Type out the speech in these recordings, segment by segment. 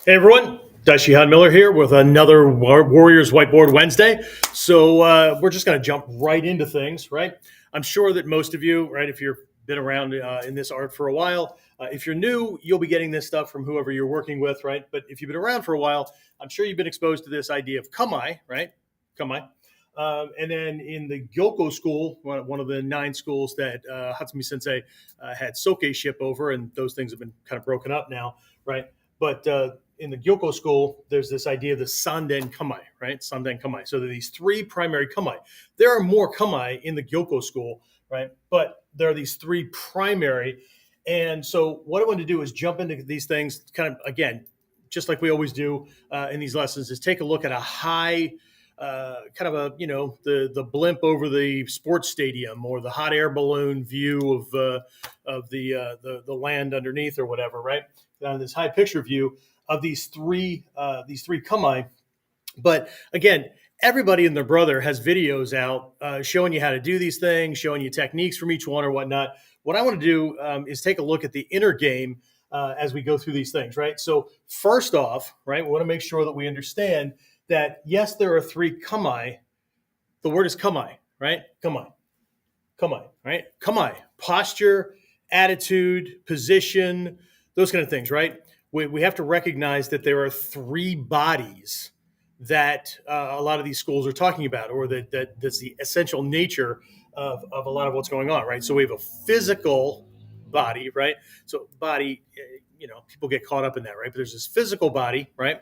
Hey everyone, Dachi Miller here with another Warriors Whiteboard Wednesday. So we're just going to jump right into things, right? I'm sure that most of you, right, if you've been around in this art for a while, if you're new, you'll be getting this stuff from whoever you're working with, right? But if you've been around for a while, I'm sure you've been exposed to this idea of kamae, right? Kamae. And then in the Gyokko school, one of the 9 schools that Hatsumi Sensei had soke ship over, and those things have been kind of broken up now, right? But in the Gyokko school, there's this idea of the Sanden Kamae, right? Sanden Kamae. So there are these 3 primary kamae. There are more kamae in the Gyokko school, right? But there are these 3 primary. And so what I want to do is jump into these things kind of, again, just like we always do in these lessons, is take a look at a high, kind of a, the blimp over the sports stadium or the hot air balloon view of the land underneath or whatever, right? This high picture view of these three kamae. But again, everybody and their brother has videos out showing you how to do these things, showing you techniques from each one or whatnot. What I want to do is take a look at the inner game as we go through these things, right? So first off, right, we want to make sure that we understand that, yes, there are 3 kamae. The word is kamae, right? Kamae, right? Kamae, posture, attitude, position, those kind of things, right? We have to recognize that there are 3 bodies that a lot of these schools are talking about, or that's the essential nature of a lot of what's going on, right? So we have a physical body, right? So body, people get caught up in that, right? But there's this physical body, right?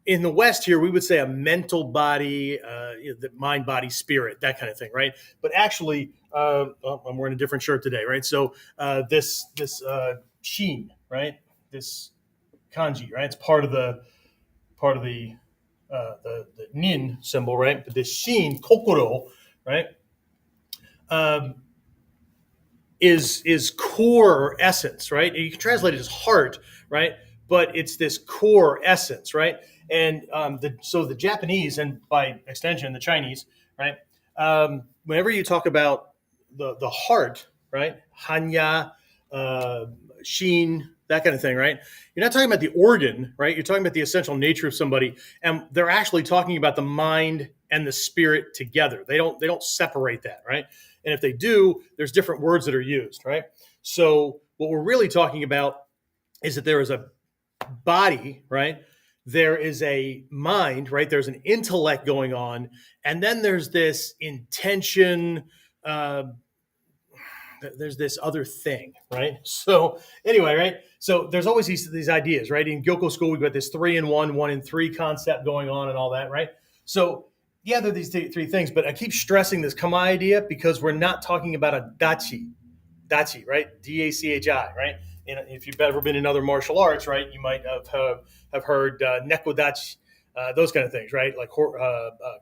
In the West here, we would say a mental body, the mind, body, spirit, that kind of thing, right? But actually, I'm wearing a different shirt today, right? So this shin, right? This kanji, right? It's part of the nin symbol, right? But this shin, kokoro, right? Is core or essence, right? You can translate it as heart, right? But it's this core essence, right? And so the Japanese, and by extension the Chinese, right? Whenever you talk about the heart, right? Hanya, shin, that kind of thing, right? You're not talking about the organ, right? You're talking about the essential nature of somebody, and they're actually talking about the mind and the spirit together. They don't separate that, right? And if they do, there's different words that are used, right? So what we're really talking about is that there is a body, right? There is a mind, right? There's an intellect going on, and then there's this intention. There's this other thing, right? So anyway, right? So there's always these ideas, right? In Gyokko school, we've got this 3 in 1, 1 in 3 concept going on and all that, right? So yeah, there are these 3 things, but I keep stressing this kamae idea because we're not talking about a dachi, right? Dachi, right? And if you've ever been in other martial arts, right, you might have heard nekodachi, those kind of things, right? Like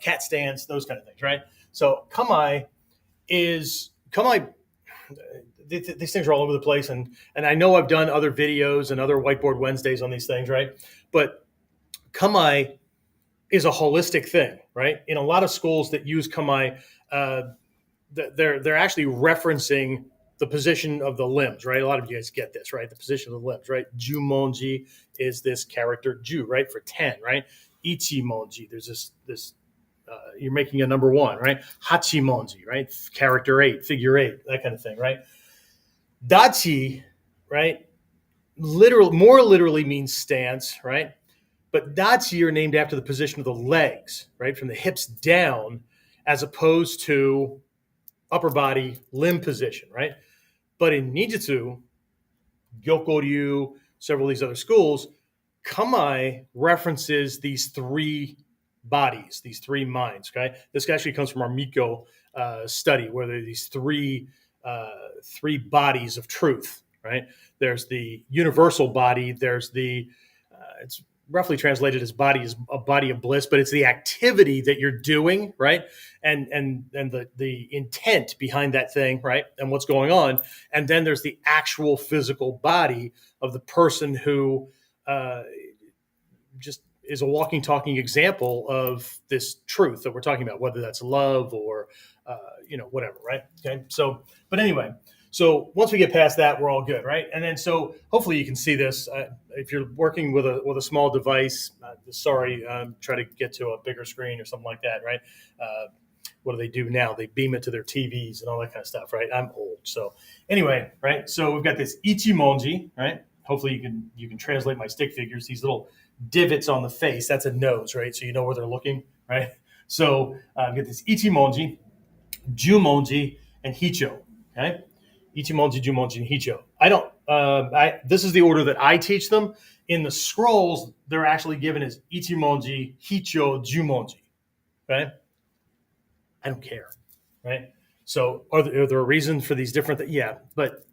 cat stance, those kind of things, right? So kamae. These things are all over the place, and I know I've done other videos and other Whiteboard Wednesdays on these things, right? But kamae is a holistic thing, right? In a lot of schools that use kamae, they're actually referencing the position of the limbs, right? A lot of you guys get this, right? The position of the limbs, right? Jumonji is this character, Ju, right? For 10, right? Ichimonji, there's this you're making a number 1, right? Hachimonji, right? Character 8, figure 8, that kind of thing, right? Dachi, right? More literally means stance, right? But dachi are named after the position of the legs, right? From the hips down, as opposed to upper body limb position, right? But in ninjutsu, Gyokko-ryu, several of these other schools, kamae references these 3 bodies, these 3 minds, okay? This actually comes from our Miko study, where there are these 3 bodies of truth, right? There's the universal body. There's it's roughly translated as body is a body of bliss, but it's the activity that you're doing, right? And the intent behind that thing, right? And what's going on. And then there's the actual physical body of the person who just is a walking, talking example of this truth that we're talking about, whether that's love or, whatever, right? Okay. So, but anyway, So once we get past that, we're all good, right? And then so hopefully you can see this. If you're working with a small device, try to get to a bigger screen or something like that, right? What do they do now? They beam it to their TVs and all that kind of stuff, right? I'm old, so anyway, right? So we've got this Ichimonji, right? Hopefully you can translate my stick figures. These little divots on the face, that's a nose, right? So you know where they're looking, right? So we get this Ichimonji, Jumonji, and Hicho, okay? Ichimonji, Jumonji, and Hicho. This is the order that I teach them. In the scrolls, they're actually given as Ichimonji, Hicho, Jumonji, okay? I don't care, right? So are there reasons for these different things? Yeah, but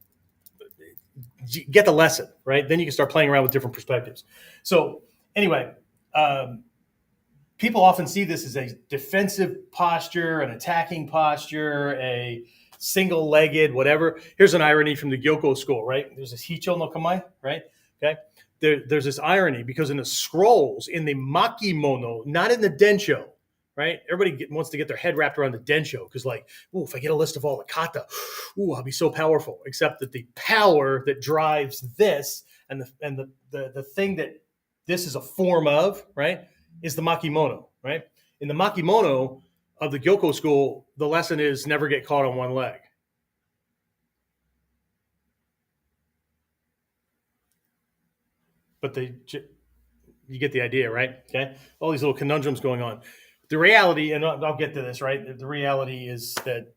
get the lesson, right? Then you can start playing around with different perspectives. So anyway, people often see this as a defensive posture, an attacking posture, a single-legged, whatever. Here's an irony from the Gyokko school, right? There's this Hicho no Kamae, right? Okay. There's this irony because in the scrolls, in the Makimono, not in the Densho, right? Everybody wants to get their head wrapped around the Densho because, like, ooh, if I get a list of all the kata, ooh, I'll be so powerful. Except that the power that drives this and the thing that this is a form of, right, is the Makimono, right? In the Makimono of the Gyokko school, the lesson is never get caught on one leg. But you get the idea, right? Okay, all these little conundrums going on. The reality, and I'll get to this, right? The reality is that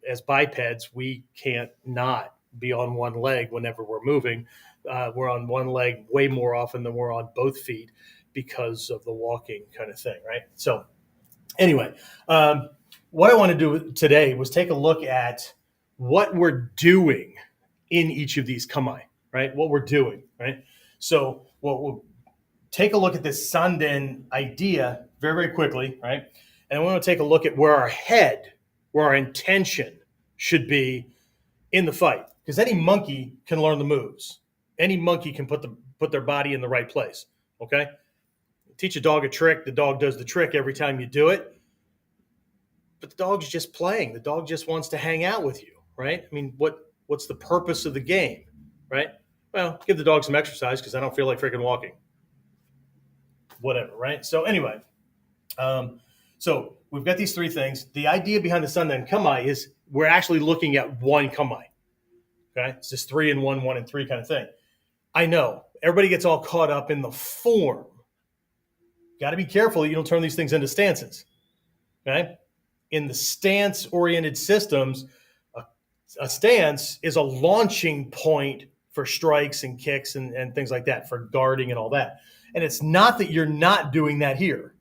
as bipeds, we can't not be on one leg whenever we're moving. We're on one leg way more often than we're on both feet because of the walking kind of thing, right? So anyway, what I want to do today was take a look at what we're doing in each of these kamae, right? What we're doing, right? So we'll take a look at this Sanden idea very, very quickly, right? And I want to take a look at where our intention should be in the fight. Because any monkey can learn the moves. Any monkey can put their body in the right place, okay? Teach a dog a trick, the dog does the trick every time you do it. But the dog's just playing. The dog just wants to hang out with you, right? I mean, what's the purpose of the game, right? Well, give the dog some exercise because I don't feel like freaking walking. Whatever, right? So anyway, so we've got these three things. The idea behind the Sanden Kamae is we're actually looking at one kamae. Okay, it's this 3 and 1, 1 and 3 kind of thing. I know everybody gets all caught up in the form. Got to be careful you don't turn these things into stances. Okay, in the stance-oriented systems, a stance is a launching point for strikes and kicks and things like that, for guarding and all that. And it's not that you're not doing that here,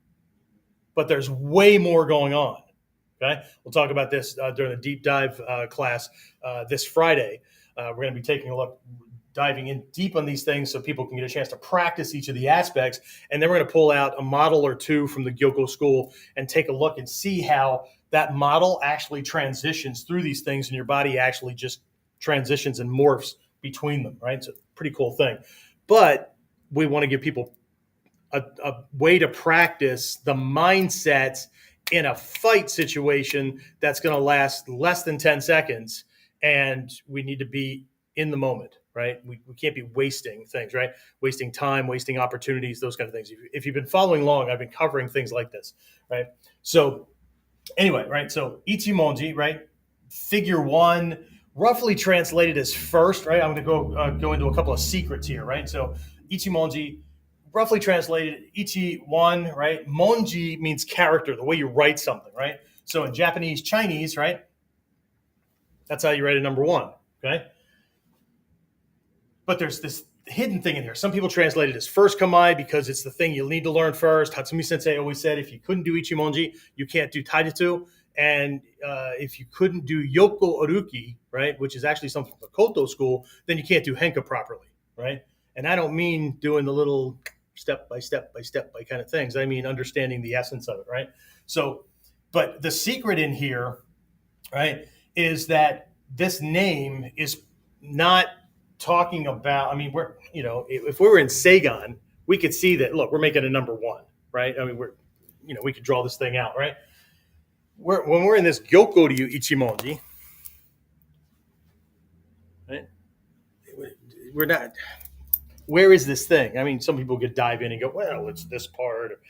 but there's way more going on. Okay, we'll talk about this during the deep dive class this Friday. We're going to be taking a look, diving in deep on these things so people can get a chance to practice each of the aspects. And then we're going to pull out a model or two from the Gyokko school and take a look and see how that model actually transitions through these things and your body actually just transitions and morphs between them, right? It's a pretty cool thing. But we want to give people a way to practice the mindsets in a fight situation that's going to last less than 10 seconds. And we need to be in the moment, right? We can't be wasting things, right? Wasting time, wasting opportunities, those kind of things. If you've been following along, I've been covering things like this, right? So anyway, right? So Ichimonji, right? Figure 1, roughly translated as first, right? I'm going to go into a couple of secrets here, right? So Ichimonji, roughly translated, Ichi 1, right? Monji means character, the way you write something, right? So in Japanese, Chinese, right? That's how you write a number 1, okay? But there's this hidden thing in here. Some people translate it as first kamae because it's the thing you'll need to learn first. Hatsumi Sensei always said if you couldn't do Ichimonji, you can't do Taijutsu. And if you couldn't do Yoko Oruki, right, which is actually something from the Koto school, then you can't do Henka properly, right? And I don't mean doing the little step by step by kind of things. I mean understanding the essence of it, right? So, but the secret in here, right, is that this name is not talking about, I mean, we're, if we were in Seigan, we could see that, look, we're making a number 1, right? I mean, we could draw this thing out, right? When we're in this Gyokko Ryu Ichimonji, we're not. Where is this thing? I mean, some people could dive in and go, well, it's this part.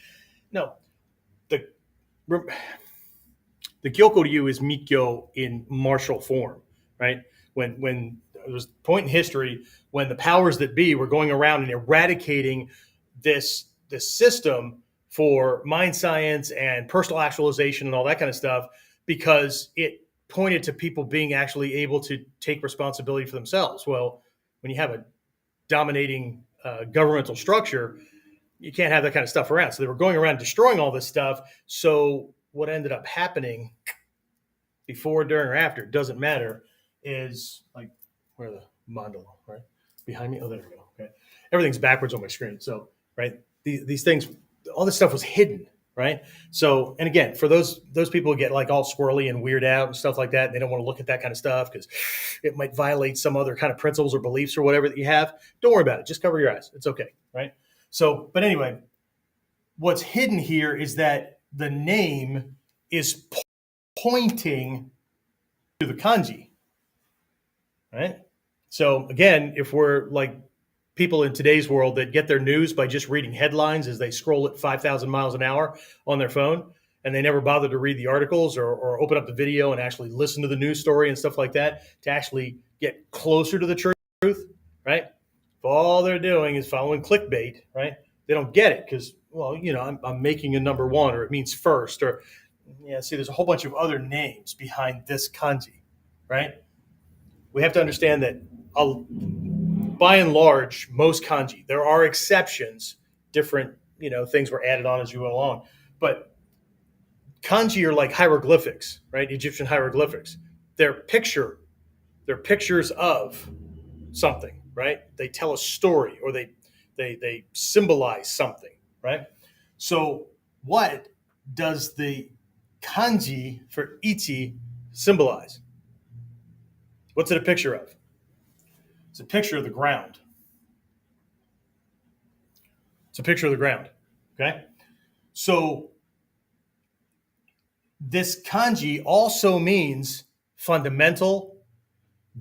No, the the Gyokko Ryu is Mikyo in martial form, right? When there was a point in history when the powers that be were going around and eradicating this system for mind science and personal actualization and all that kind of stuff because it pointed to people being actually able to take responsibility for themselves. Well, when you have a dominating governmental structure, you can't have that kind of stuff around. So they were going around destroying all this stuff. So what ended up happening before, during, or after, doesn't matter, is like where the mandala, right? Behind me. Oh, there we go. Okay. Everything's backwards on my screen. So, right, these things, all this stuff was hidden, right? So, and again, for those people who get like all squirrely and weird out and stuff like that, and they don't want to look at that kind of stuff because it might violate some other kind of principles or beliefs or whatever that you have. Don't worry about it. Just cover your eyes. It's okay, right? So, but anyway, what's hidden here is that the name is pointing to the kanji, right? So again, if we're like people in today's world that get their news by just reading headlines as they scroll at 5,000 miles an hour on their phone, and they never bother to read the articles or open up the video and actually listen to the news story and stuff like that to actually get closer to the truth, right? If all they're doing is following clickbait, right? They don't get it because, well, you know, I'm making a number one, or it means first, or yeah. See, there's a whole bunch of other names behind this kanji, right? We have to understand that by and large, most kanji, there are exceptions, different, you know, things were added on as you went along. But kanji are like hieroglyphics, right? Egyptian hieroglyphics. They're pictures of something, right? They tell a story or they symbolize something, right? So what does the kanji for Ichi symbolize? What's it a picture of? It's a picture of the ground. It's a picture of the ground. Okay? So this kanji also means fundamental,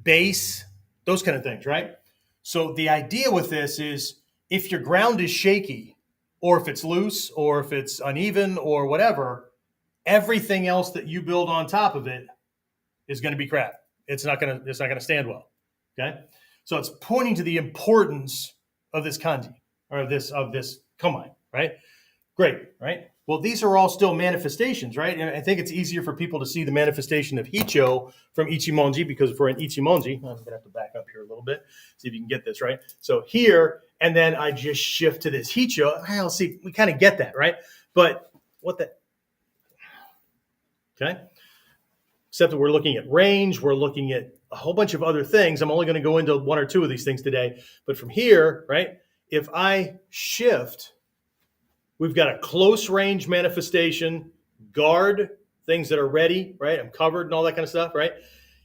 base, those kind of things, right? So the idea with this is if your ground is shaky, or if it's loose, or if it's uneven, or whatever, everything else that you build on top of it is going to be crap. It's not going to stand well. Okay? So it's pointing to the importance of this kanji or of this kamae, right? Great, right? Well, these are all still manifestations, right? And I think it's easier for people to see the manifestation of Hicho from Ichimonji because for an Ichimonji, I'm going to have to back up here a little bit, see if you can get this, right? So here, and then I just shift to this Hicho. I'll see, we kind of get that, right? But what the, okay? Except that we're looking at range, we're looking at a whole bunch of other things. I'm only going to go into one or two of these things today. But from here, right, if I shift, we've got a close range manifestation, guard, things that are ready, right? I'm covered and all that kind of stuff, right?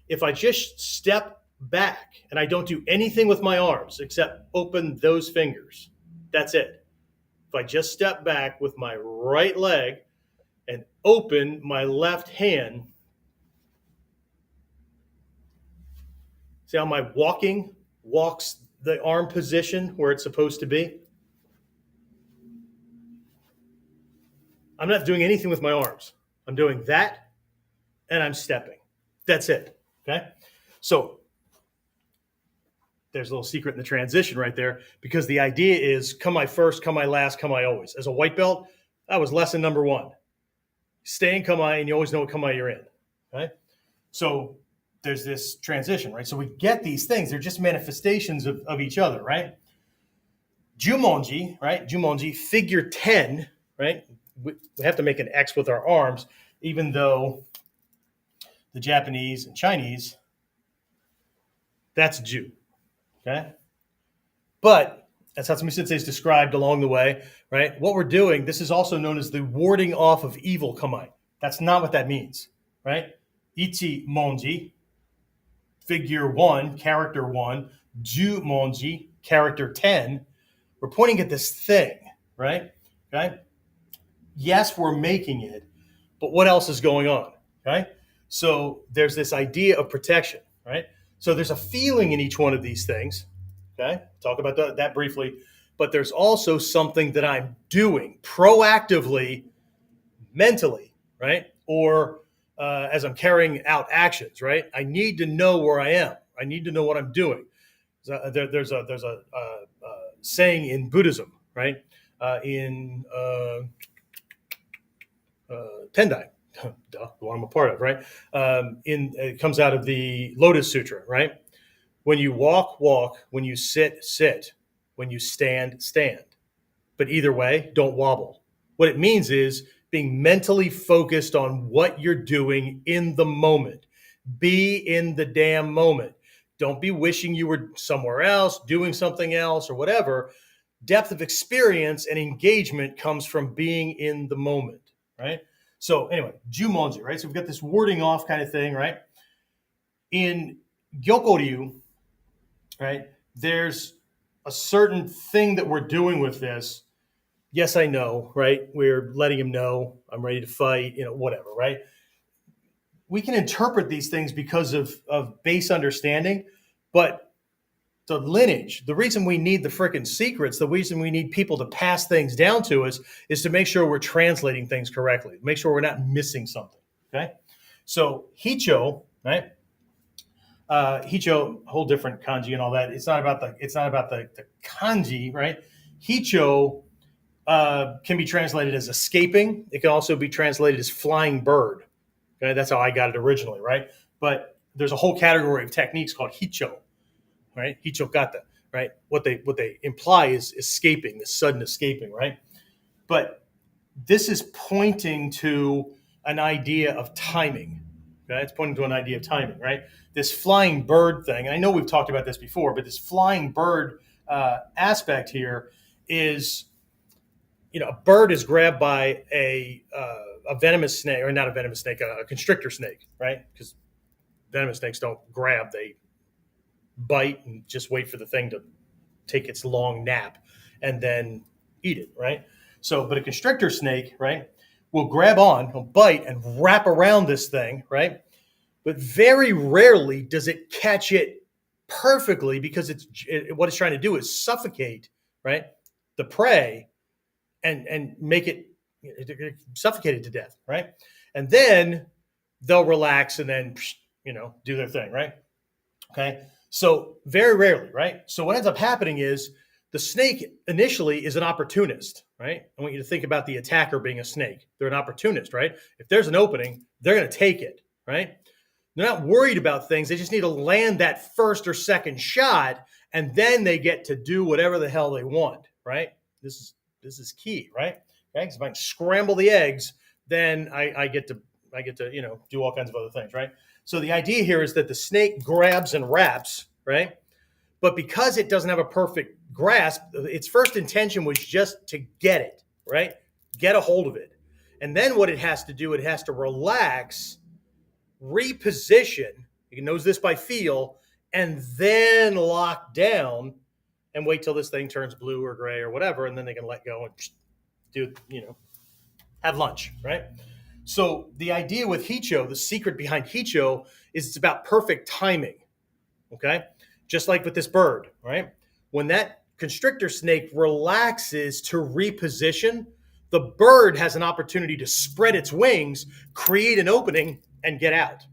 If I just step back and I don't do anything with my arms except open those fingers, that's it. If I just step back with my right leg and open my left hand, see how my walking walks the arm position where it's supposed to be? I'm not doing anything with my arms. I'm doing that, and I'm stepping. That's it, okay? So there's a little secret in the transition right there because the idea is kamae first, kamae last, kamae always. As a white belt, that was lesson number one. Stay in kamae, and you always know what kamae you're in, right? So there's this transition, right? So we get these things. They're just manifestations of each other, right? Jumonji, right? Jumonji, figure 10, right? We have to make an X with our arms, even though the Japanese and Chinese, that's Ju, okay? But as Hatsumi Sensei is described along the way, right? What we're doing, this is also known as the warding off of evil kamae. That's not what that means, right? Ichimonji, figure 1, character 1, Jumonji, character 10. We're pointing at this thing, right? Okay? Yes, we're making it, but what else is going on, okay? So there's this idea of protection, right? So there's a feeling in each one of these things, Okay, talk about that briefly. But there's also something that I'm doing proactively, mentally, right? Or as I'm carrying out actions, right? I need to know where I am. I need to know what I'm doing. There's a saying in Buddhism, right? In Tendai, the one I'm a part of, right? It comes out of the Lotus Sutra, right? When you walk, walk. When you sit, sit. When you stand, stand. But either way, don't wobble. What it means is being mentally focused on what you're doing in the moment. Be in the damn moment. Don't be wishing you were somewhere else, doing something else, or whatever. Depth of experience and engagement comes from being in the moment, right? So anyway, Jumonji, right? So we've got this wording off kind of thing, right? In Gyokko, right? There's a certain thing that we're doing with this. Yes, I know, right? We're letting him know I'm ready to fight, whatever, right? We can interpret these things because of base understanding, but the lineage, the reason we need the freaking secrets, the reason we need people to pass things down to us is to make sure we're translating things correctly, make sure we're not missing something. Okay. So Hicho, right? Hicho, whole different kanji and all that. It's not about the kanji, right? Hicho can be translated as escaping. It can also be translated as flying bird. Okay, that's how I got it originally, right? But there's a whole category of techniques called hicho, right? Hichokata, right? What they imply is escaping, the sudden escaping, right? But this is pointing to an idea of timing. Okay? It's pointing to an idea of timing, right? This flying bird thing, and I know we've talked about this before, but this flying bird aspect here is, a bird is grabbed by a venomous snake, or not a venomous snake, a constrictor snake, right? Because venomous snakes don't grab, they bite and just wait for the thing to take its long nap and then eat it, right? So, but a constrictor snake, right, will grab on, will bite and wrap around this thing, right? But very rarely does it catch it perfectly because what it's trying to do is suffocate, right, the prey and make it suffocate it to death, right? And then they'll relax and then do their thing, right? Okay. So very rarely, right? So what ends up happening is the snake initially is an opportunist, right? I want you to think about the attacker being a snake. They're an opportunist, right? If there's an opening, they're going to take it, right? They're not worried about things. They just need to land that first or second shot, and then they get to do whatever the hell they want, right? This is key, right? Okay, so if I can scramble the eggs, then I get to do all kinds of other things, right? So the idea here is that the snake grabs and wraps, right? But because it doesn't have a perfect grasp, its first intention was just to get it, right? Get a hold of it. And then what it has to do, it has to relax, reposition, it knows this by feel, and then lock down and wait till this thing turns blue or gray or whatever, and then they can let go and do, have lunch, right? So the idea with Hicho, the secret behind Hicho, is it's about perfect timing, okay? Just like with this bird, right? When that constrictor snake relaxes to reposition, the bird has an opportunity to spread its wings, create an opening, and get out,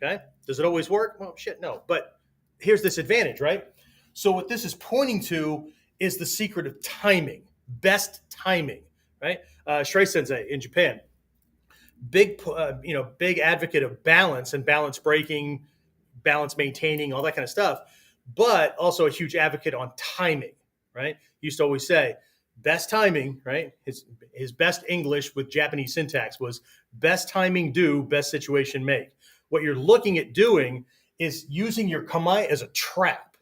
okay? Does it always work? Well, shit, no. But here's this advantage, right? So what this is pointing to is the secret of timing, best timing, right? Shrey Sensei in Japan, big advocate of balance and balance breaking, balance maintaining, all that kind of stuff, but also a huge advocate on timing, right? He used to always say, best timing, right? His best English with Japanese syntax was best timing do, best situation make. What you're looking at doing is using your kamae as a trap,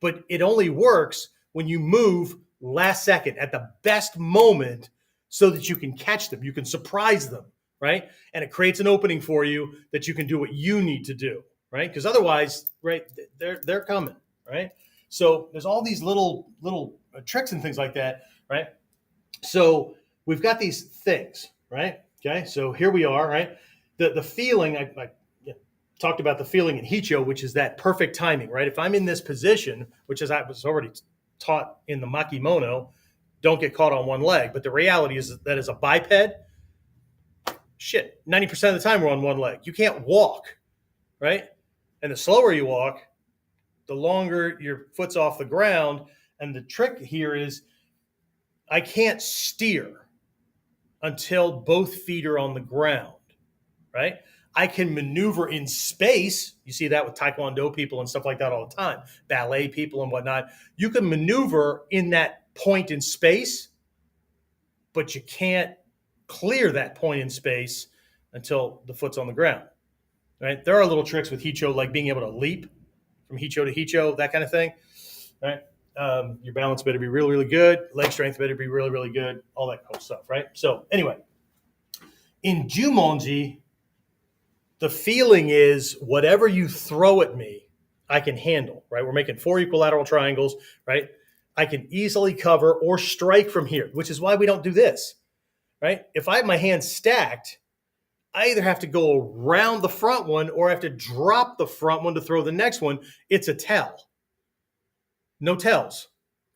but it only works when you move last second at the best moment so that you can catch them, you can surprise them, right? And it creates an opening for you that you can do what you need to do, right? Because otherwise, right, they're coming, right? So there's all these little tricks and things like that, right? So we've got these things, right? Okay, so here we are, right? The feeling, I talked about the feeling in Hicho, which is that perfect timing, right? If I'm in this position, which is I was already taught in the Makimono, don't get caught on one leg. But the reality is that as a biped, 90% of the time we're on one leg. You can't walk, right? And the slower you walk, the longer your foot's off the ground. And the trick here is I can't steer until both feet are on the ground, right? I can maneuver in space. You see that with Taekwondo people and stuff like that all the time, ballet people and whatnot. You can maneuver in that point in space, but you can't clear that point in space until the foot's on the ground, right? There are little tricks with Hicho, like being able to leap from Hicho to Hicho, that kind of thing, right? Your balance better be really, really good. Leg strength better be really, really good. All that cool stuff, right? So anyway, in Jumonji, the feeling is whatever you throw at me, I can handle, right? We're making 4 equilateral triangles, right? I can easily cover or strike from here, which is why we don't do this, right? If I have my hands stacked, I either have to go around the front one or I have to drop the front one to throw the next one. It's a tell. No tells,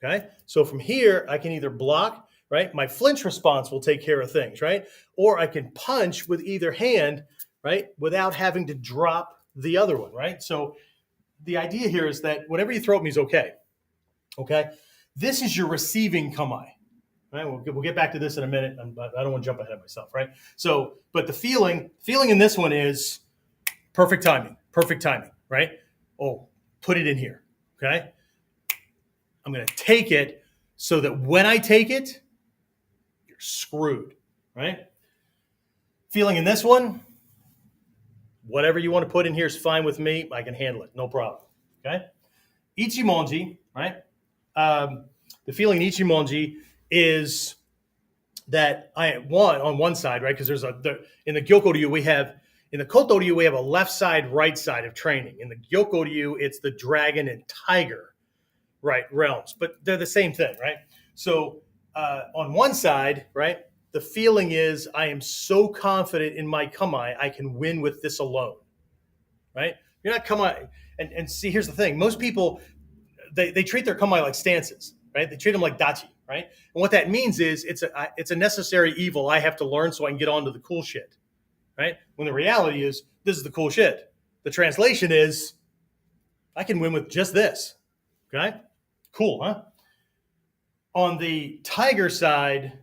okay? So from here, I can either block, right? My flinch response will take care of things, right? Or I can punch with either hand, right? Without having to drop the other one, right? So the idea here is that whatever you throw at me is okay, okay? This is your receiving kamae, right? We'll get back to this in a minute. I don't want to jump ahead of myself, right? So, but the feeling in this one is perfect timing, right? Oh, put it in here, okay? I'm going to take it so that when I take it, you're screwed, right? Feeling in this one, whatever you want to put in here is fine with me. I can handle it, no problem, okay? Ichimonji, right? The feeling in Ichimonji is that on one side, right? Because in the Gyokko Ryu in the Koto Ryu, we have a left side, right side of training. In the Gyokko Ryu, it's the dragon and tiger, right, realms, but they're the same thing, right? So on one side, right, the feeling is I am so confident in my kamae, I can win with this alone, right? You're not kamae, and see, here's the thing. Most people, they treat their kamae like stances, right? They treat them like dachi, right? And what that means is it's a necessary evil I have to learn so I can get on to the cool shit, right? When the reality is this is the cool shit. The translation is I can win with just this, okay? Cool, huh? On the tiger side,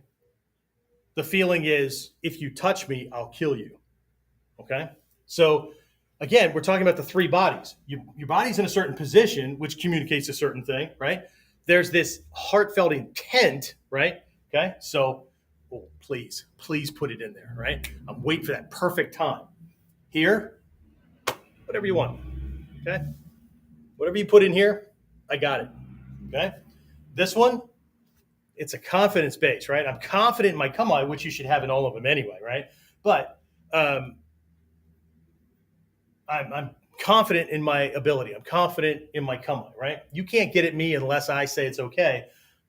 the feeling is if you touch me, I'll kill you, okay? So again, we're talking about the 3 bodies. Your body's in a certain position, which communicates a certain thing, right? There's this heartfelt intent, right? Okay, so please put it in there, right? I'm waiting for that perfect time. Here, whatever you want, okay? Whatever you put in here, I got it, okay? This one, it's a confidence base, right? I'm confident in my kamae, which you should have in all of them anyway, right? But I'm confident in my ability. I'm confident in my kamae, right? You can't get at me unless I say it's okay.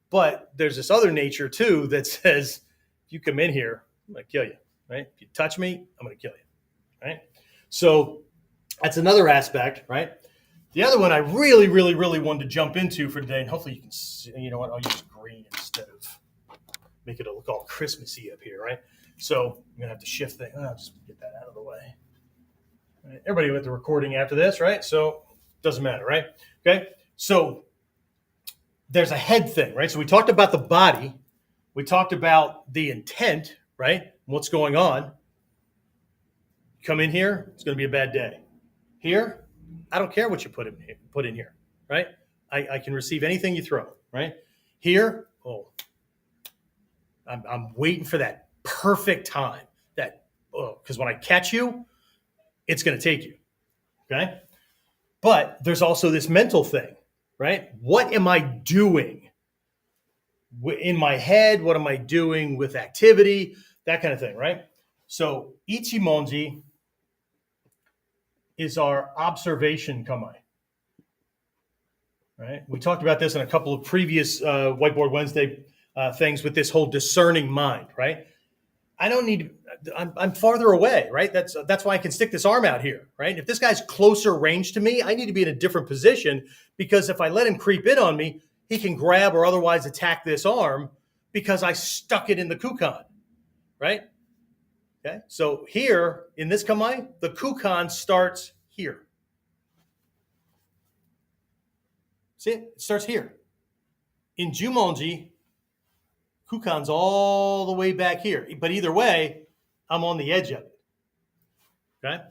But there's this other nature too that says, if you come in here, I'm going to kill you, right? If you touch me, I'm going to kill you, right? So that's another aspect, right? The other one I really, really, really wanted to jump into for today, and hopefully you can see, you know what, I'll use green instead of make it look all Christmassy up here, right? So I'm going to have to shift things. I'll just get that out of the way. Right. Everybody with the recording after this, right? So doesn't matter, right? Okay. So there's a head thing, right? So we talked about the body. We talked about the intent, right? What's going on. Come in here, it's going to be a bad day. Here, I don't care what you put in here, right? I can receive anything you throw, right? Here, I'm waiting for that perfect time. Because when I catch you, it's going to take you, okay? But there's also this mental thing, right? What am I doing in my head? What am I doing with activity? That kind of thing, right? So Ichimonji is our observation kamae, right? We talked about this in a couple of previous Whiteboard Wednesday things with this whole discerning mind, right? I don't need I'm farther away, right? That's why I can stick this arm out here, right? If this guy's closer range to me, I need to be in a different position, because if I let him creep in on me, he can grab or otherwise attack this arm because I stuck it in the kukan, right? Okay, so here in this kamae, the kukan starts here. See it? It starts here. In Jumonji, kukan's all the way back here. But either way, I'm on the edge of it. Okay?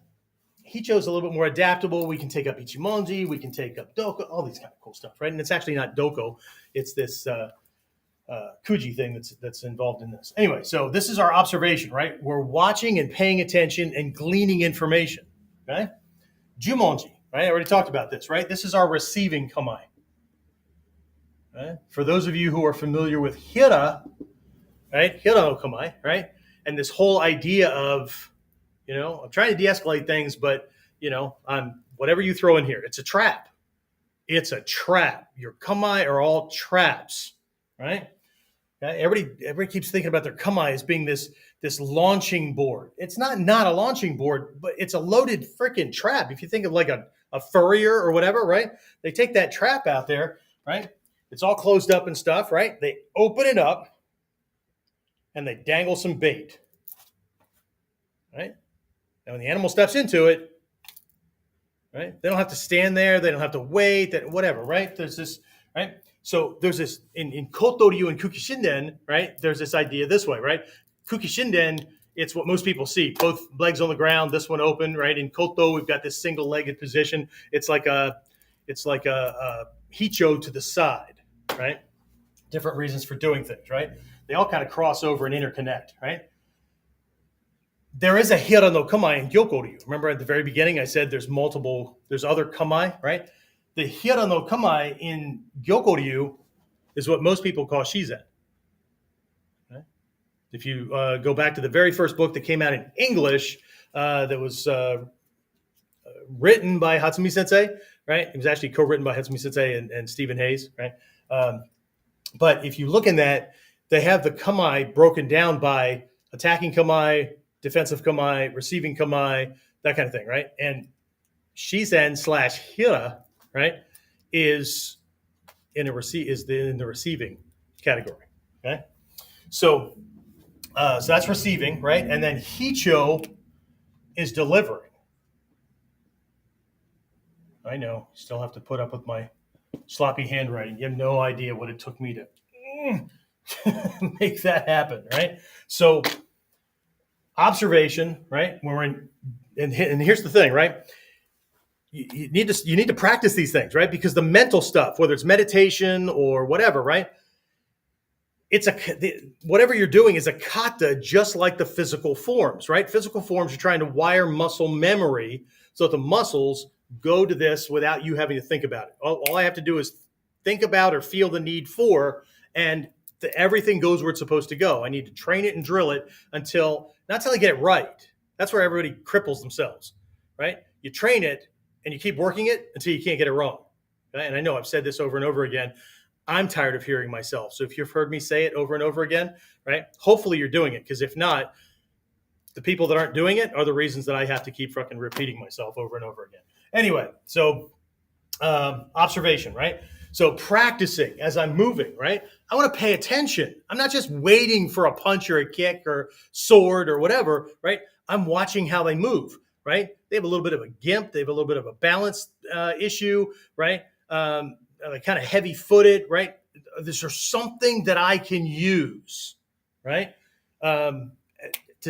Hicho's a little bit more adaptable. We can take up Ichimonji, we can take up Doko, all these kind of cool stuff, right? And it's actually not Doko, it's this Kuji thing that's involved in this. Anyway, so this is our observation, right? We're watching and paying attention and gleaning information, okay? Jumonji, right? I already talked about this, right? This is our receiving kamae. Right? For those of you who are familiar with Hira, right? Hira no kamae, right? And this whole idea of, I'm trying to de-escalate things, but, whatever you throw in here, it's a trap. It's a trap. Your kamae are all traps, right? Everybody keeps thinking about their kamae as being this launching board. It's not a launching board, but it's a loaded freaking trap. If you think of like a furrier or whatever, right? They take that trap out there, right? It's all closed up and stuff, right? They open it up and they dangle some bait, right? And when the animal steps into it, right? They don't have to stand there. They don't have to wait, whatever, right? There's this, right? So there's this, in Kotoryu and Kukishinden, right? There's this idea this way, right? Kukishinden, it's what most people see. Both legs on the ground, this one open, right? In Koto, we've got this single-legged position. It's like a hicho to the side, right? Different reasons for doing things, right? They all kind of cross over and interconnect, right? There is a hira no kamae in Gyokko. Remember at the very beginning, I said there's other kamae, right? The hira no kamae in Gyokko is what most people call shizen. Okay? If you go back to the very first book that came out in English, that was written by Hatsumi Sensei, right? It was actually co-written by Hatsumi Sensei and Stephen Hayes, right? But if you look in that, they have the kamae broken down by attacking kamae, defensive kamae, receiving kamae, that kind of thing, right? And shizen / hira, right, is in the receiving category, okay? So that's receiving, right? And then hicho is delivering. I know, still have to put up with my sloppy handwriting. You have no idea what it took me to make that happen, right? So observation, right? When we're in, and here's the thing, right? You need to practice these things, right? Because the mental stuff, whether it's meditation or whatever, right? Whatever you're doing is a kata, just like the physical forms, right? Physical forms, you're trying to wire muscle memory so that the muscles go to this without you having to think about it. All I have to do is think about or feel the need for, and everything goes where it's supposed to go. I need to train it and drill it not until I get it right. That's where everybody cripples themselves, right? You train it and you keep working it until you can't get it wrong. Okay? And I know I've said this over and over again. I'm tired of hearing myself. So if you've heard me say it over and over again, right? Hopefully you're doing it, because if not, the people that aren't doing it are the reasons that I have to keep fucking repeating myself over and over again. Anyway, so observation, right? So practicing as I'm moving, right? I want to pay attention. I'm not just waiting for a punch or a kick or sword or whatever, right? I'm watching how they move, right? They have a little bit of a gimp. They have a little bit of a balance issue, right? They're kind of heavy-footed, right? Is there something that I can use, right? To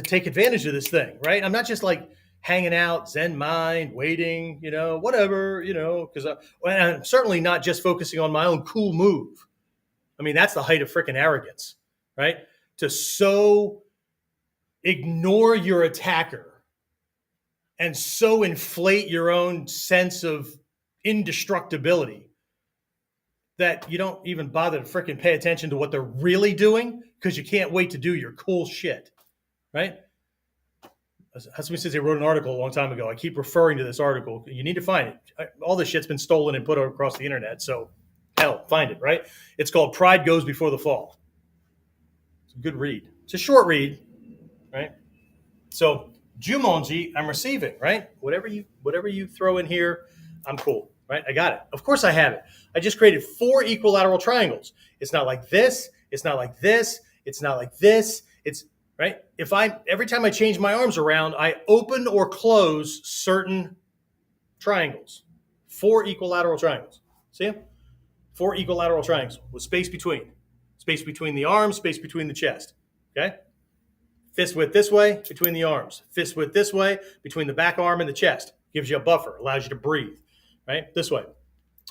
take advantage of this thing, right? I'm not just like hanging out, Zen mind, waiting, whatever, because I'm certainly not just focusing on my own cool move. I mean, that's the height of freaking arrogance, right? To so ignore your attacker and so inflate your own sense of indestructibility that you don't even bother to freaking pay attention to what they're really doing, because you can't wait to do your cool shit, right? Hatsumi Sensei wrote an article a long time ago. I keep referring to this article. You need to find it. All this shit's been stolen and put across the internet, so hell, find it, right? It's called Pride Goes Before the Fall. It's a good read. It's a short read, right? So Jumonji, I'm receiving, right? Whatever you throw in here, I'm cool, right? I got it. Of course I have it. I just created 4 equilateral triangles. It's not like this. It's not like this. It's not like this. It's right. Every time I change my arms around, I open or close certain triangles. 4 equilateral triangles. See them? 4 equilateral triangles with space between. Space between the arms, space between the chest. Okay? Fist width this way between the arms. Fist width this way between the back arm and the chest. Gives you a buffer, allows you to breathe. Right? This way.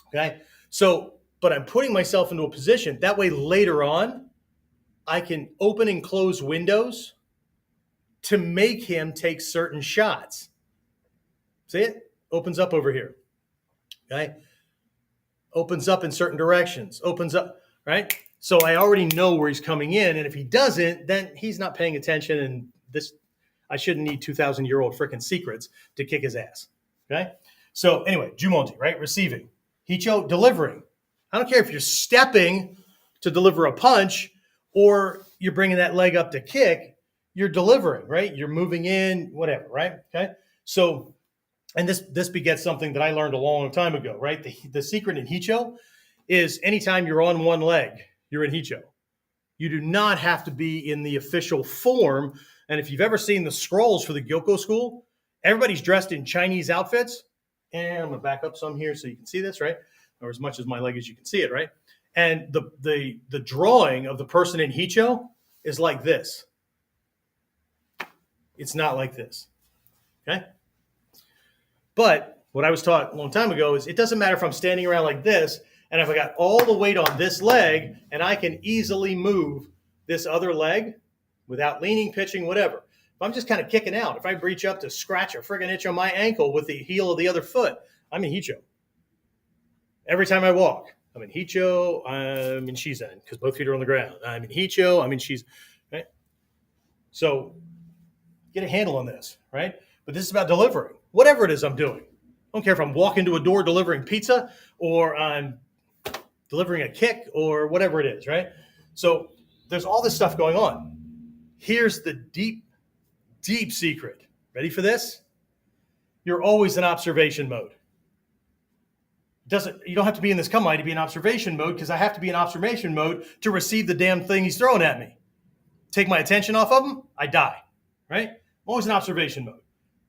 Okay? So, but I'm putting myself into a position that way later on, I can open and close windows to make him take certain shots. See it? Opens up over here. Okay? Opens up in certain directions. Opens up, right? So I already know where he's coming in, and if he doesn't, then he's not paying attention, and I shouldn't need 2,000-year-old freaking secrets to kick his ass. Okay? So anyway, Jumonji, right? Receiving. Hicho, delivering. I don't care if you're stepping to deliver a punch or you're bringing that leg up to kick, you're delivering, right? You're moving in, whatever, right? Okay? So, and this begets something that I learned a long time ago, right? The secret in Hicho is anytime you're on one leg, you're in Hicho. You do not have to be in the official form. And if you've ever seen the scrolls for the Gyokko school, everybody's dressed in Chinese outfits. And I'm going to back up some here so you can see this, right? Or as much as my leg as you can see it, right? And the drawing of the person in Hicho is like this. It's not like this, okay? But what I was taught a long time ago is it doesn't matter if I'm standing around like this and if I got all the weight on this leg and I can easily move this other leg without leaning, pitching, whatever. If I'm just kind of kicking out, if I reach up to scratch a friggin' itch on my ankle with the heel of the other foot, I'm in Hicho. Every time I walk, I'm in Hicho, I'm in Shizen because both feet are on the ground. I'm in Hicho, I'm in Shizen, right? So get a handle on this, right? But this is about delivering. Whatever it is I'm doing. I don't care if I'm walking to a door delivering pizza or I'm delivering a kick or whatever it is, right? So there's all this stuff going on. Here's the deep, deep secret. Ready for this? You're always in observation mode. You don't have to be in this Kamae to be in observation mode because I have to be in observation mode to receive the damn thing he's throwing at me. Take my attention off of him, I die, right? Always in observation mode.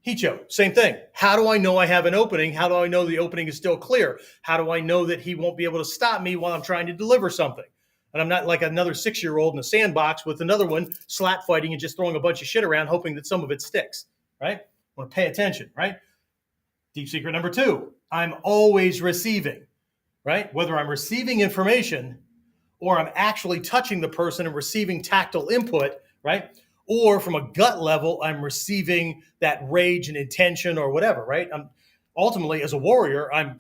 Hicho, same thing. How do I know I have an opening? How do I know the opening is still clear? How do I know that he won't be able to stop me while I'm trying to deliver something? And I'm not like another 6-year-old in a sandbox with another one slap fighting and just throwing a bunch of shit around hoping that some of it sticks, right? I want to pay attention, right? Deep secret number 2, I'm always receiving, right? Whether I'm receiving information or I'm actually touching the person and receiving tactile input, right? Or from a gut level, I'm receiving that rage and intention or whatever, right? Ultimately, as a warrior, I'm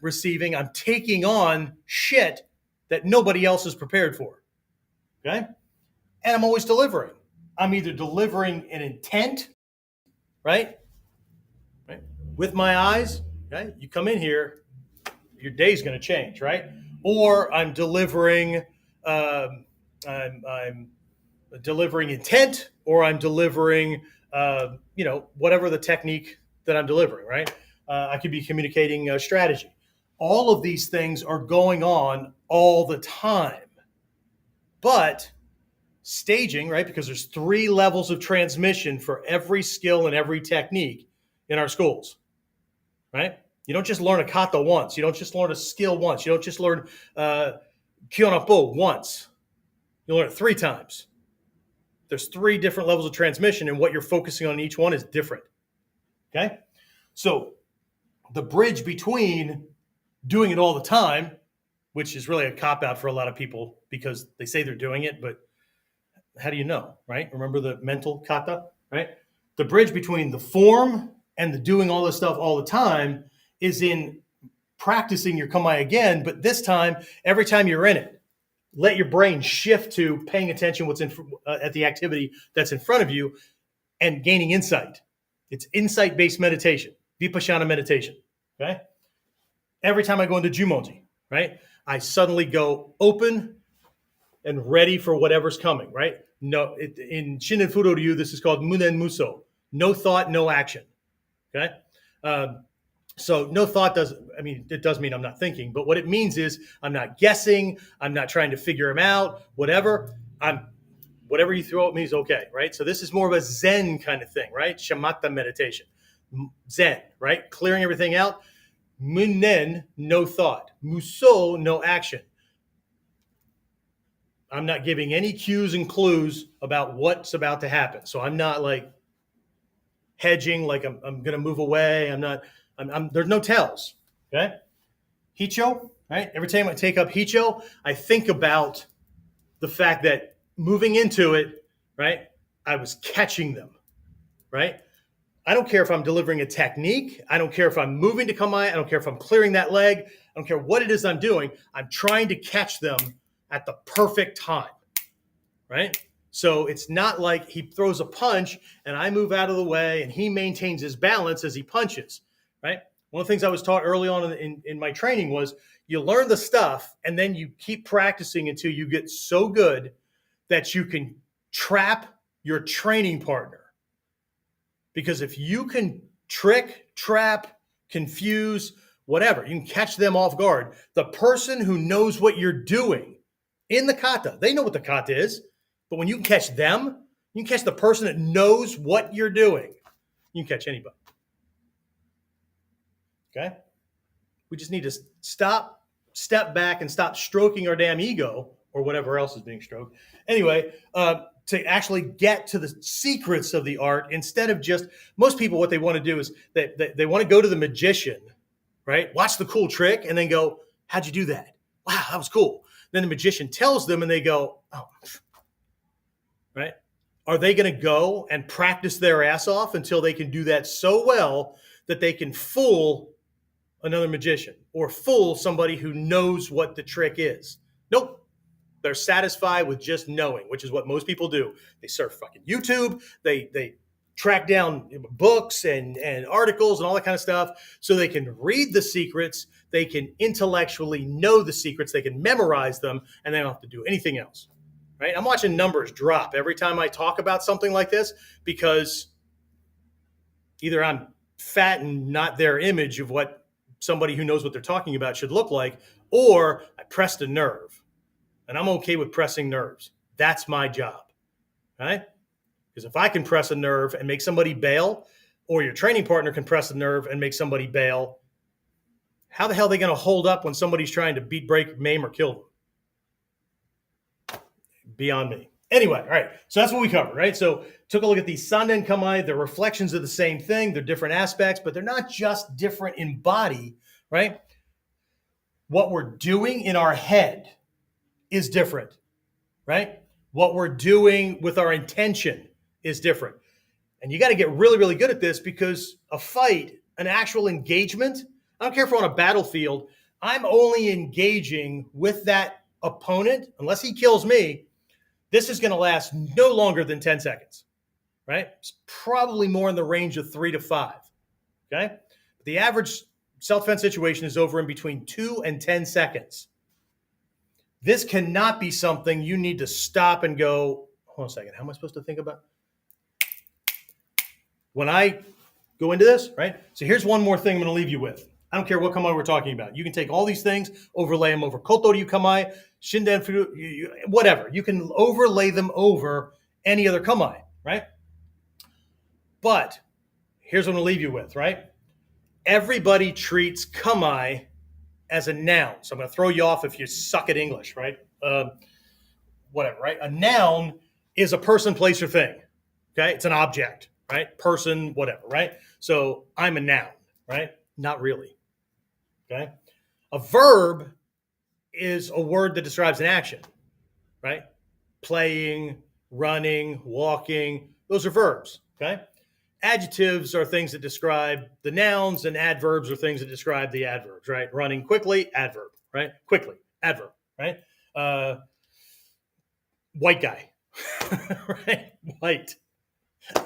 taking on shit that nobody else is prepared for, okay? And I'm always delivering. I'm either delivering an intent, right? With my eyes, okay? You come in here, your day's going to change, right? Or I'm delivering, I'm delivering intent, or I'm delivering, whatever the technique that I'm delivering, right? I could be communicating a strategy. All of these things are going on all the time. But staging, right? Because there's 3 levels of transmission for every skill and every technique in our schools, right? You don't just learn a kata once. You don't just learn a skill once. You don't just learn kyonapo once. You learn it 3 times. There's 3 different levels of transmission, and what you're focusing on in each one is different, okay? So the bridge between doing it all the time, which is really a cop-out for a lot of people because they say they're doing it, but how do you know, right? Remember the mental kata, right? The bridge between the form and the doing all this stuff all the time is in practicing your Kamae again, but this time, every time you're in it, let your brain shift to paying attention what's at the activity that's in front of you and gaining insight. It's insight-based meditation, vipassana meditation, okay? Every time I go into Jumonji, right, I suddenly go open and ready for whatever's coming, right? No, in Shinen Fudo Ryu, this is called Munen Muso. No thought, no action. Okay. So no thought it does mean I'm not thinking, but what it means is I'm not guessing. I'm not trying to figure them out, whatever. Whatever you throw at me is okay, right? So this is more of a Zen kind of thing, right? Shamatha meditation. Zen, right? Clearing everything out. Munen, no thought. Muso, no action. I'm not giving any cues and clues about what's about to happen. So I'm not like hedging, like I'm going to move away. There's no tells, okay? Hicho, right? Every time I take up Hicho, I think about the fact that moving into it, right, I was catching them, right? I don't care if I'm delivering a technique. I don't care if I'm moving to Kamae. I don't care if I'm clearing that leg. I don't care what it is I'm doing. I'm trying to catch them at the perfect time, right? So it's not like he throws a punch and I move out of the way and he maintains his balance as he punches, right? One of the things I was taught early on in my training was you learn the stuff and then you keep practicing until you get so good that you can trap your training partner. Because if you can trick, trap, confuse, whatever, you can catch them off guard. The person who knows what you're doing in the kata, they know what the kata is, but when you can catch them, you can catch the person that knows what you're doing. You can catch anybody. Okay? We just need to step back and stop stroking our damn ego or whatever else is being stroked. Anyway, to actually get to the secrets of the art instead of just, most people, what they want to do is they want to go to the magician, right? Watch the cool trick and then go, how'd you do that? Wow, that was cool. Then the magician tells them and they go, oh, right? Are they going to go and practice their ass off until they can do that so well that they can fool another magician or fool somebody who knows what the trick is? Nope. They're satisfied with just knowing, which is what most people do. They surf fucking YouTube. They track down books and articles and all that kind of stuff so they can read the secrets. They can intellectually know the secrets. They can memorize them, and they don't have to do anything else, right? I'm watching numbers drop every time I talk about something like this because either I'm fat and not their image of what somebody who knows what they're talking about should look like, or I pressed a nerve. And I'm okay with pressing nerves. That's my job, right? Because if I can press a nerve and make somebody bail, or your training partner can press a nerve and make somebody bail, how the hell are they going to hold up when somebody's trying to beat, break, maim, or kill them? Beyond me. Anyway, all right. So that's what we covered, right? So took a look at these Sanden Kamae. They're reflections of the same thing. They're different aspects, but they're not just different in body, right? What we're doing in our head is different, right? What we're doing with our intention is different. And you got to get really, really good at this because a fight, an actual engagement, I don't care if we're on a battlefield, I'm only engaging with that opponent, unless he kills me, this is going to last no longer than 10 seconds, right? It's probably more in the range of 3 to 5, okay? The average self-defense situation is over in between 2 and 10 seconds. This cannot be something you need to stop and go, hold on a second, how am I supposed to think about? When I go into this, right? So here's one more thing I'm going to leave you with. I don't care what kamae we're talking about. You can take all these things, overlay them over kotoryu kamae, shinden furu, whatever. You can overlay them over any other kamae, right? But here's what I'm going to leave you with, right? Everybody treats kamae as a noun. So I'm going to throw you off if you suck at English, right? Whatever, right? A noun is a person, place, or thing. Okay? It's an object, right? Person, whatever, right? So I'm a noun, right? Not really. Okay? A verb is a word that describes an action, right? Playing, running, walking, those are verbs, okay? Adjectives are things that describe the nouns, and adverbs are things that describe the adverbs, right? Running quickly, adverb, right? Quickly, adverb, right? White guy, right? White,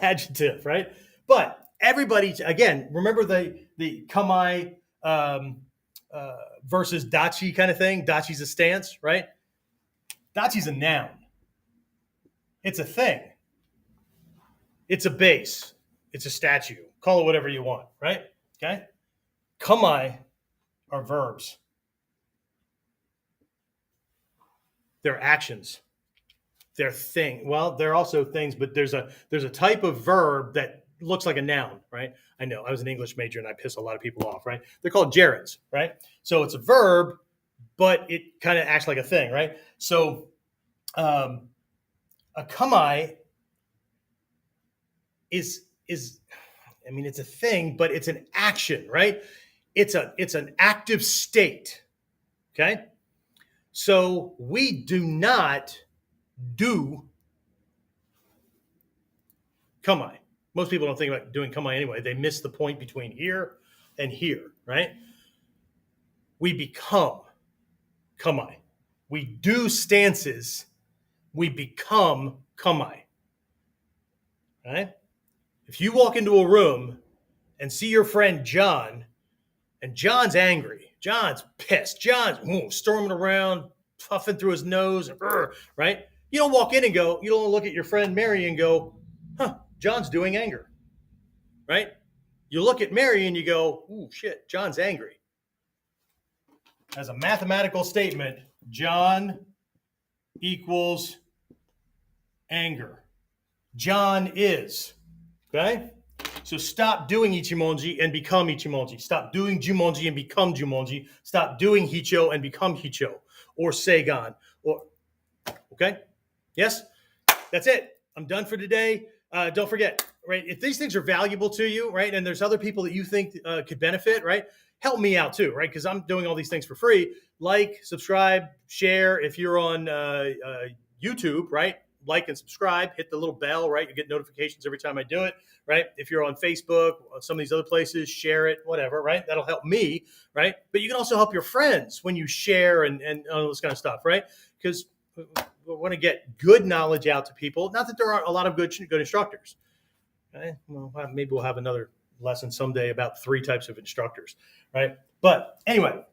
adjective, right? But everybody, again, remember the kamae versus dachi kind of thing? Dachi's a stance, right? Dachi's a noun. It's a thing. It's a base. It's a statue. Call it whatever you want, right? Okay. Kamae are verbs. They're actions. They're thing. Well, they're also things, but there's a type of verb that looks like a noun, right? I know I was an English major and I piss a lot of people off, right? They're called gerunds, right? So it's a verb, but it kind of acts like a thing, right? So a kamae is I mean, it's a thing, but it's an action, right? It's an active state. Okay. So we do not do kamae. Most people don't think about doing kamae anyway. They miss the point between here and here, right? We become kamae. We do stances. We become kamae. Right? If you walk into a room and see your friend John, and John's angry, John's pissed, John's storming around, puffing through his nose, right? You don't walk in and go, you don't look at your friend Mary and go, John's doing anger, right? You look at Mary and you go, ooh, shit, John's angry. As a mathematical statement, John equals anger. John is, okay? So stop doing Ichimonji and become Ichimonji. Stop doing Jumonji and become Jumonji. Stop doing Hicho and become Hicho or Seigan. Or okay? Yes? That's it. I'm done for today. Don't forget, right? If these things are valuable to you, right, and there's other people that you think could benefit, right? Help me out too, right? Because I'm doing all these things for free. Like, subscribe, share. If you're on YouTube, right? Like and subscribe, hit the little bell, right? You get notifications every time I do it, right? If you're on Facebook, some of these other places, share it, whatever, right? That'll help me, right? But you can also help your friends when you share and all this kind of stuff, right? Because we want to get good knowledge out to people. Not that there aren't a lot of good instructors. Okay? Well, maybe we'll have another lesson someday about 3 types of instructors, right? But anyway,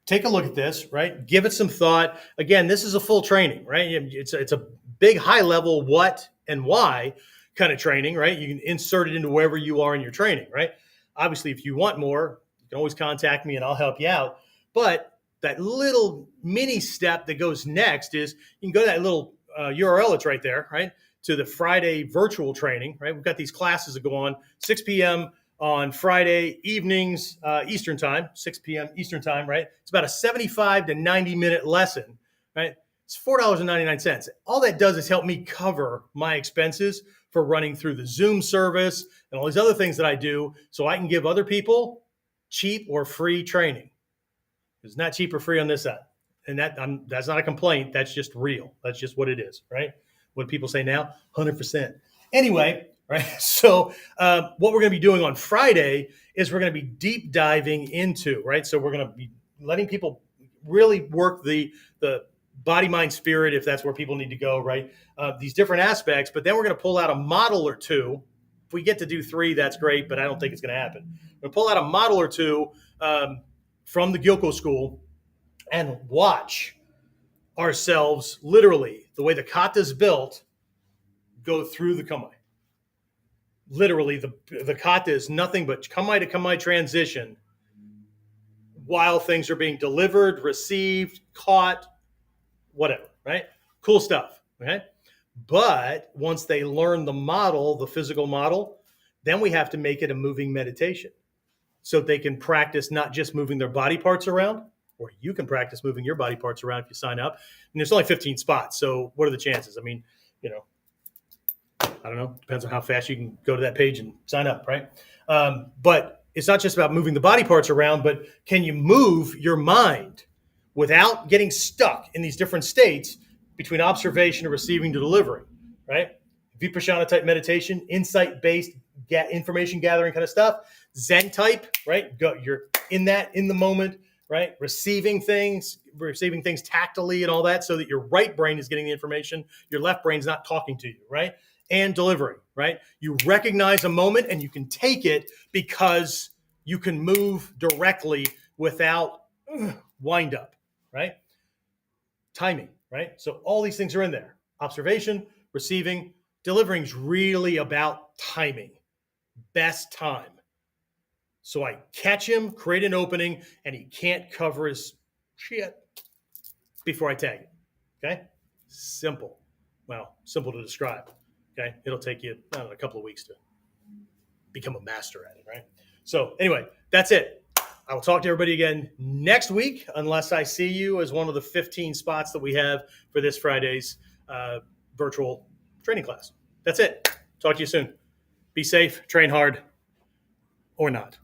take a look at this, right? Give it some thought. Again, this is a full training, right? It's a big high level what and why kind of training, right? You can insert it into wherever you are in your training, right? Obviously, if you want more, you can always contact me and I'll help you out. But that little mini step that goes next is you can go to that little URL. It's right there, right? To the Friday virtual training, right? We've got these classes that go on 6 p.m. on Friday evenings, Eastern time, 6 p.m. Eastern time, right? It's about a 75 to 90-minute lesson, right? It's $4.99. All that does is help me cover my expenses for running through the Zoom service and all these other things that I do so I can give other people cheap or free training. It's not cheap or free on this side. And that's not a complaint. That's just real. That's just what it is, right? What people say now, 100%. Anyway, right? So what we're going to be doing on Friday is we're going to be deep diving into, right? So we're going to be letting people really work the body, mind, spirit, if that's where people need to go, right? These different aspects, but then we're going to pull out a model or two. If we get to do 3, that's great, but I don't think it's going to happen. We're going to pull out a model or two from the Gyokko school and watch ourselves literally, the way the kata is built, go through the kamae. Literally, the kata is nothing but kamae to kamae transition while things are being delivered, received, caught, whatever, right? Cool stuff, okay? But once they learn the model, the physical model, then we have to make it a moving meditation so they can practice not just moving their body parts around, or you can practice moving your body parts around if you sign up. And there's only 15 spots, so what are the chances? I mean, I don't know. Depends on how fast you can go to that page and sign up, right? But it's not just about moving the body parts around, but can you move your mind without getting stuck in these different states between observation to receiving to delivering, right? Vipassana type meditation, insight-based information gathering kind of stuff, Zen type, right? You're in the moment, right? Receiving things tactily and all that so that your right brain is getting the information, your left brain's not talking to you, right? And delivering, right? You recognize a moment and you can take it because you can move directly without wind up, right? Timing, right? So all these things are in there. Observation, receiving, Delivering is really about timing, best time. So I catch him, create an opening, and he can't cover his shit before I tag him. Okay? Simple. Well, simple to describe. Okay? It'll take you, I don't know, a couple of weeks to become a master at it, right? So anyway, that's it. I will talk to everybody again next week, unless I see you as one of the 15 spots that we have for this Friday's virtual training class. That's it. Talk to you soon. Be safe, train hard, or not.